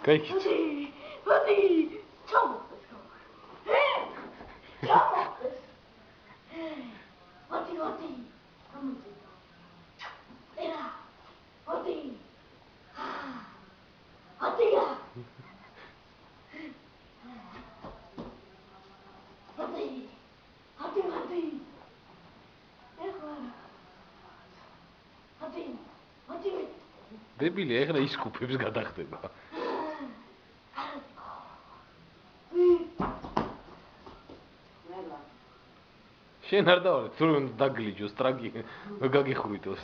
Kaixi. Hadi. Çabuk kız. Çabuk kız. Hadi hadi. Tamam. Era. Hadi. Hadi ya. Hadi. Hadi hadi. Hadi. Hadi. Debili, ეხლა ის კუფებს გადახდება. შენ არ დავარ, თუ დაგლიჯოს, ტრაგი გაგიხვრიტოს.